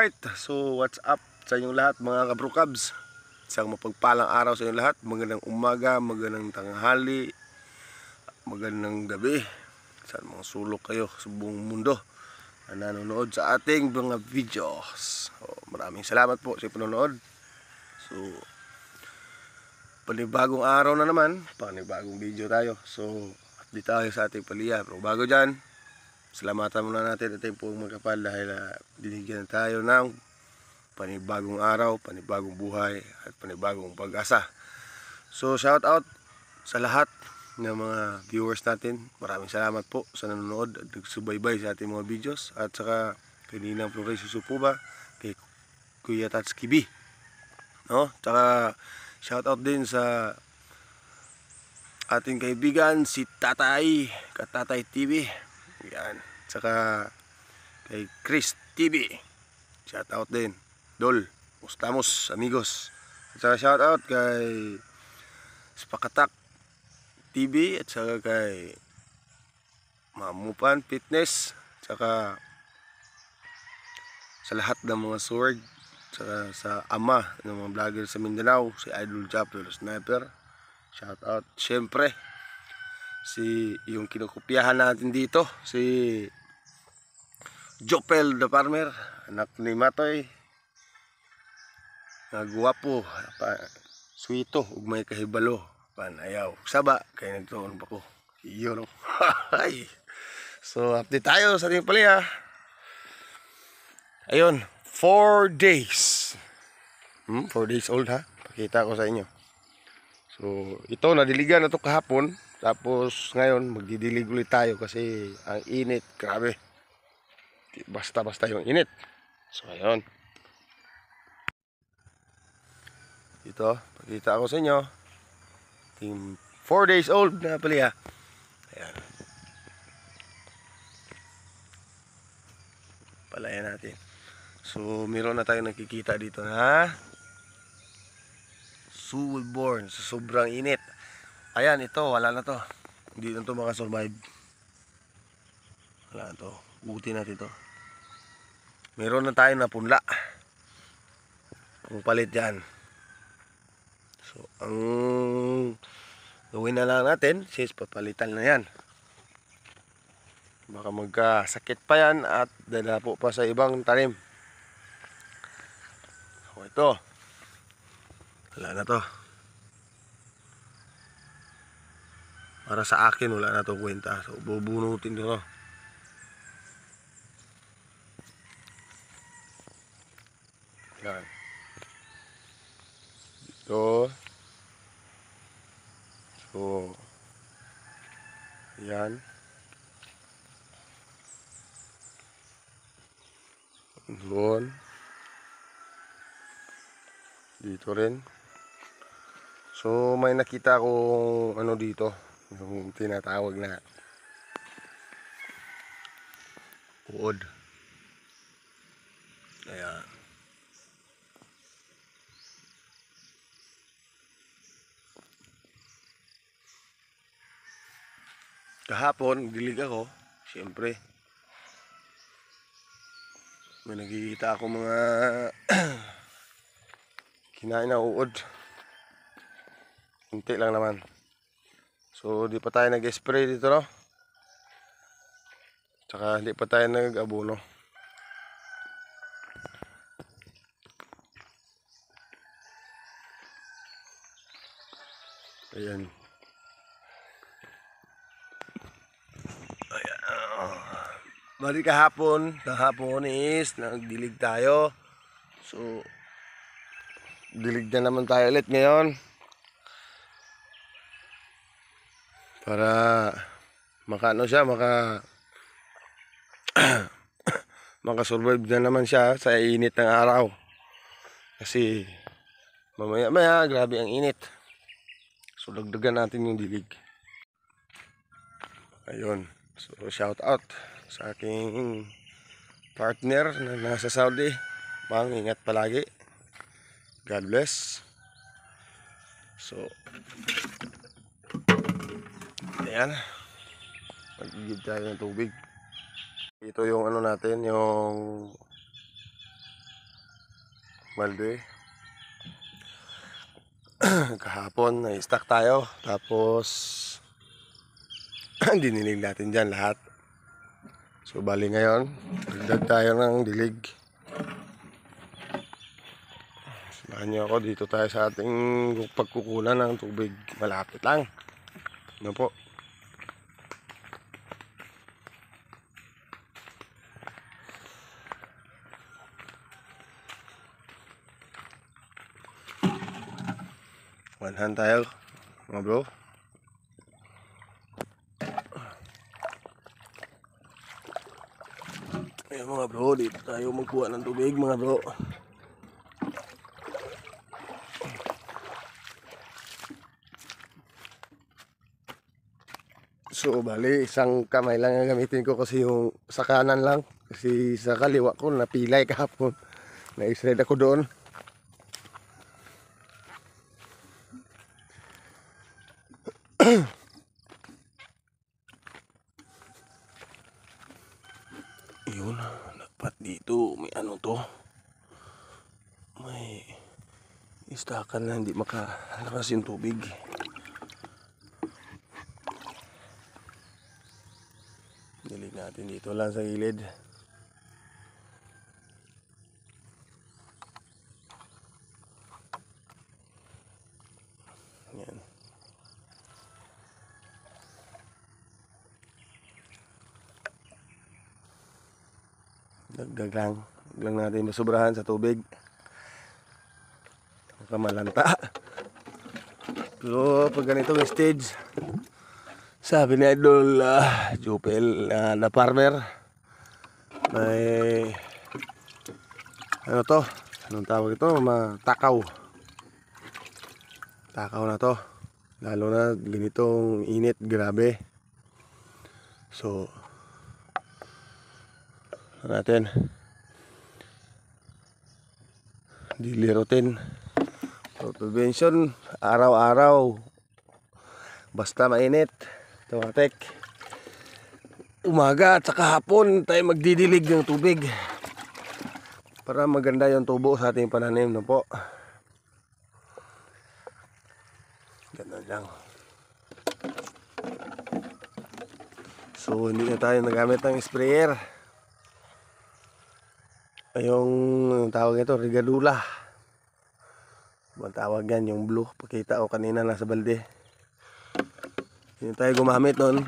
Alright, so what's up sa inyong lahat mga kabrokabs? Isang mapagpalang araw sa inyong lahat. Magandang umaga, magandang tanghali, magandang gabi. Saan mga sulok kayo sa buong mundo na nanonood sa ating mga videos. So, maraming salamat po sa panonood. So, panibagong araw na naman, panibagong video tayo. So, update tayo sa ating paliya. Pero bago dyan, salamatan muna natin ating pong magkapal dahil binigyan tayo ng panibagong araw, panibagong buhay at panibagong pag-asa. So shout out sa lahat ng mga viewers natin. Maraming salamat po sa nanonood at nagsubaybay sa ating mga videos. At saka kay Ninang Flores Susupuba, kay Kuya Tatsuki B, no? Saka shout out din sa ating kaibigan si Tatay, Katatay TV. Yan. Saka kay Chris TV. Shout out din. Dol, mustamos, amigos. At saka shout out kay Spakatak TV. At saka kay Mamupan Fitness. At saka sa lahat ng mga sword. Saka sa ama ng mga vlogger sa Mindanao, si Idol Chapter Sniper. Shout out. Siyempre, yung kinokopyahan natin dito, si Jopel the Farmer, anak ni Matoy, nagwapo, suwito, ug may kahibalo, panayaw, saba, kaya nagtuon pa ko, iyo no. So update tayo sa ating paliha. Ayun, 4 days 4 days old ha, pakita ko sa inyo. So ito, nadiligan na to kahapon. Tapos ngayon magdidilig ulit tayo kasi ang init, grabe. Basta-basta yung init. So ayun. Ito, pakita ko sa inyo. Team 4 days old na pala. Ayan. Palayan natin. So meron na tayong nakikita dito na Soulborn sa sobrang init. Ayan, ito, wala na to. Hindi na to makasurvive. Wala na to. Buti natin to. Meron na tayo na punla. Kung palit yan. So, ang gawin na lang natin, sis, papalitan na yan. Baka magkasakit pa yan at dalapo pa sa ibang tanim. So, ito. Wala na to. Para sa akin, wala na to kwenta. So, bubunutin ko. Yan. Dito. So, yan. Doon. Dito rin. So, may nakita akong ano dito. Yung tinatawag na uod. Ayan. Kahapon, dilig ako. Siyempre. May nakikita ako mga kinain na uod. Hinti lang naman. So, di pa tayo nag-spray dito, no? Tsaka, hindi pa tayo nag-abono. Ayan. Ayan. Bali kahapon is nagdilig tayo. So, dilig na naman tayo ulit ngayon. Para makaano siya, makasurvive na naman siya sa init ng araw. Kasi mamaya grabe ang init. So dagdagan natin yung dilig. Ayun. So shout out sa aking partner na nasa Saudi. Mang, ingat palagi. God bless. So ayan, magigib tayo ng tubig. Ito yung ano natin, yung balde. Kahapon na-stack tayo, tapos dinilig natin dyan lahat. So bali ngayon dagdag tayo ng dilig. Samahan nyo ako, dito tayo sa ating pagkukunan ng tubig. Malapit lang. Ano po? One hand tayo, mga bro. Ayan mga bro, dito tayo magkuha ng tubig mga bro. So bali, isang kamay lang ang gamitin ko kasi yung sa kanan lang. Kasi sa kaliwa ko napilay kahapon. Na-slide ako doon. Yun, dapat dito may ano to. May istakan na hindi makalakas yung tubig. Dilig natin dito lang sa gilid. Yan. Dagdag lang. Huwag lang natin masobrahan sa tubig. Kamalanta. Pero pag ganitong stage, sabi ni Idol Jupel na farmer, may ano to? Anong tawag ito? Matakaw. Takaw na to. Lalo na ganitong init, grabe. So natin daily routine. So prevention, araw-araw basta mainit, tumatek. Umaga at saka hapon tayo magdidilig ng tubig para maganda yung tubo sa ating pananim, no po. Ganun lang. So hindi na tayo nagamit ng sprayer. Yung tawag ito, rigadula. Ang tawag yan, yung blue. Pakita ko kanina nasa balde. Hindi tayo gumamit nun.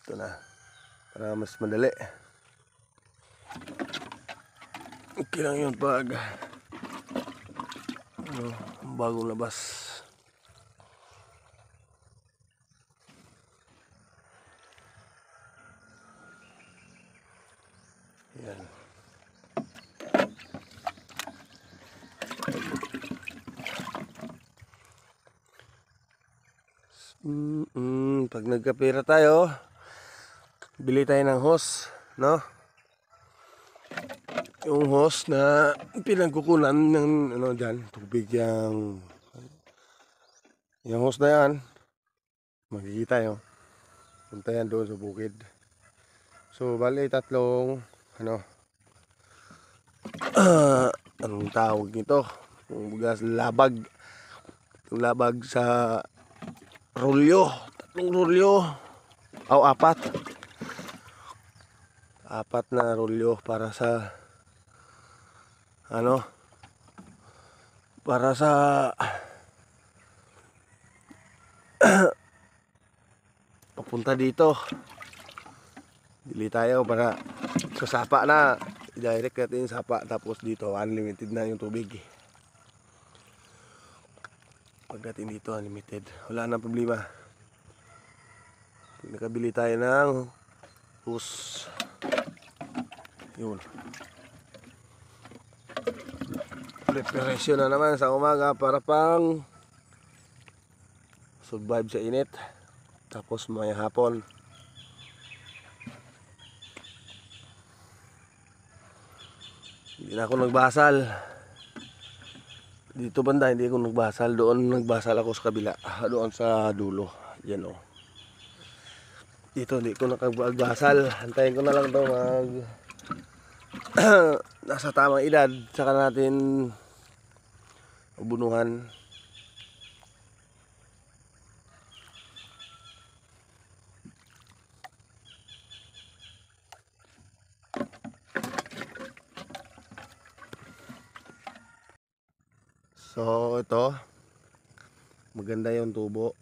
Ito na. Para mas madali. Okay lang yun pag bagong labas. Yan. Pag nagkapira tayo, bili tayo ng hose, no? Yung hose na pinagkukunan ng ano dyan, tubig yung hose na yan, makikita yun. Punta yan doon sa bukid. So bali tatlong anong tawag nito? Kung bugas labag. Yung labag sa rolyo. Tatlong rolyo. O apat. Apat na rolyo para sa para sa papunta dito. Bili tayo para sa sapa na. I-direct natin yung sapa. Tapos dito unlimited na yung tubig. Pagdating dito unlimited, wala nang problema. Pag nakabili tayo ng hose, yun, preparation na naman sa umaga para pang survive sa init. Tapos may hapon hindi na ako nagbasal dito banda, hindi ako nagbasal doon. Nagbasal ako sa kabila, doon sa dulo yan o. Dito hindi ko nakagbasal. Antayin ko na lang daw nasa tamang edad, saka natin ubunuhan. So ito, maganda yung tubo.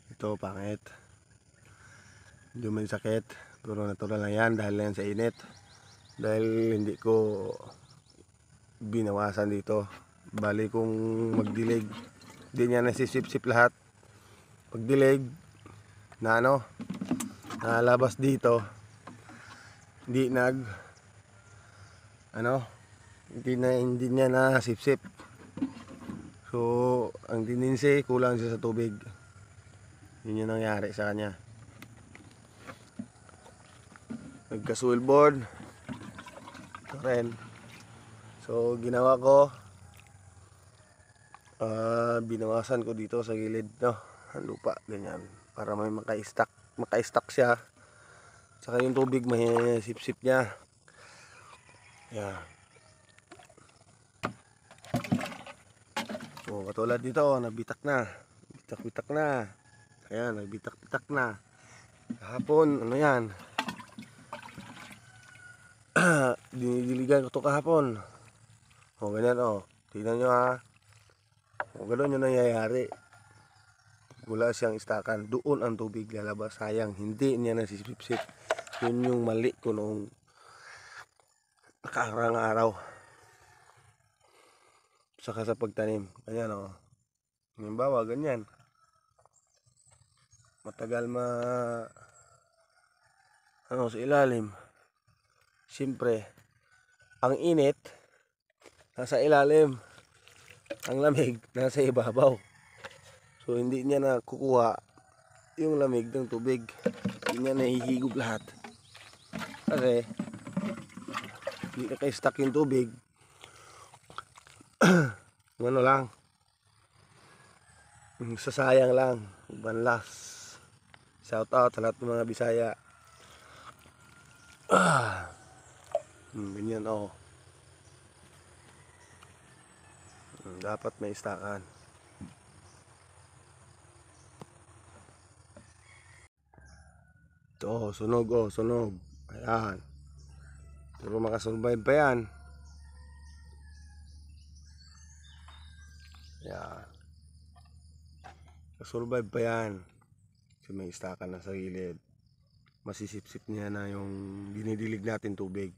Ito pangit, hindi may sakit, pero natural lang yan dahil yan sa init. Dahil hindi ko binawasan dito. Bali kung magdilig, hindi niya nasisip-sip lahat. Pagdilig na nalabas dito, hindi hindi niya nasip-sip. So ang tendency, kulang siya sa tubig. Yun yung nangyari sa kanya. Nagka-soil board ito rin. So ginawa ko, binawasan ko dito sa gilid ang lupa, ganyan, para may maka-stack siya. Saka yung tubig may sip-sip niya. Yeah. So katulad dito, nabitak na. Bitak-bitak na. Ayan, nagbitak-bitak na. Kahapon, ano yan? Dinidiligan ko to kahapon. O ganyan tingnan nyo ha. O gano'n yung nangyayari. Wala siyang istakan. Doon ang tubig lalabas. Sayang, hindi niya nasisip-sip. Yun yung mali ko noong nakakarang araw. Saka sa pagtanim. Ayan halimbawa, ganyan. Matagal sa ilalim. Siyempre, ang init nasa ilalim, ang lamig nasa ibabaw. So hindi niya nakukuha yung lamig ng tubig. Hindi niya nahihigop lahat. Kasi hindi naka-stack yung tubig. Lang, sasayang lang. Banlas. Shout out sa lahat ng mga Bisaya. Ganyan dapat may istakan. Ito, sunog. Ayan. Pero makasurvive pa yan. Ayan. Makasurvive pa yan. Kasi may istakan na sa gilid. Masisip-sip niya na yung dinidilig natin tubig.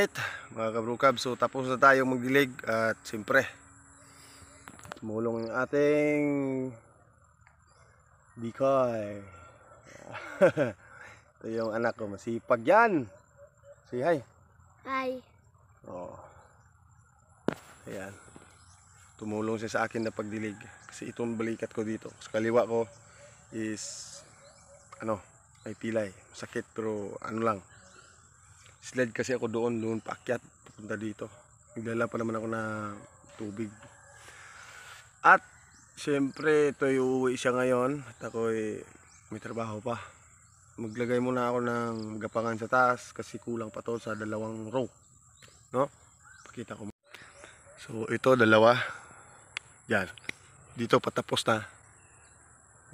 night mga kabrukab. So tapos na tayo magdilig at siyempre tumulong yung ating decoy. Ito yung anak ko, masipag yan. Say hi. Hi. Oh. Ayan. Tumulong siya sa akin na pagdilig. Kasi itong balikat ko dito, sa kaliwa ko is may pilay. Sakit pero lang. Sled kasi ako doon paakyat papunta dito. Nagdala pa naman ako na tubig. At siyempre ito uuwi siya ngayon at ako may trabaho pa. Maglagay muna ako ng gapangan sa taas kasi kulang pa to sa 2 row. No? Pakita ko. So ito 2. Yan. Dito patapos na.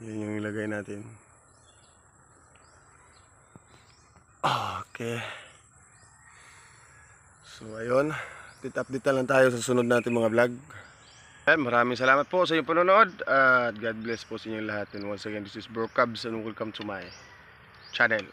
Yan yung ilagay natin. Okay. So ayun, update lang tayo sa sunod natin mga vlog. Maraming salamat po sa inyong panonood at God bless po sa inyong lahat. And once again, this is Bro Cubs and welcome to my channel.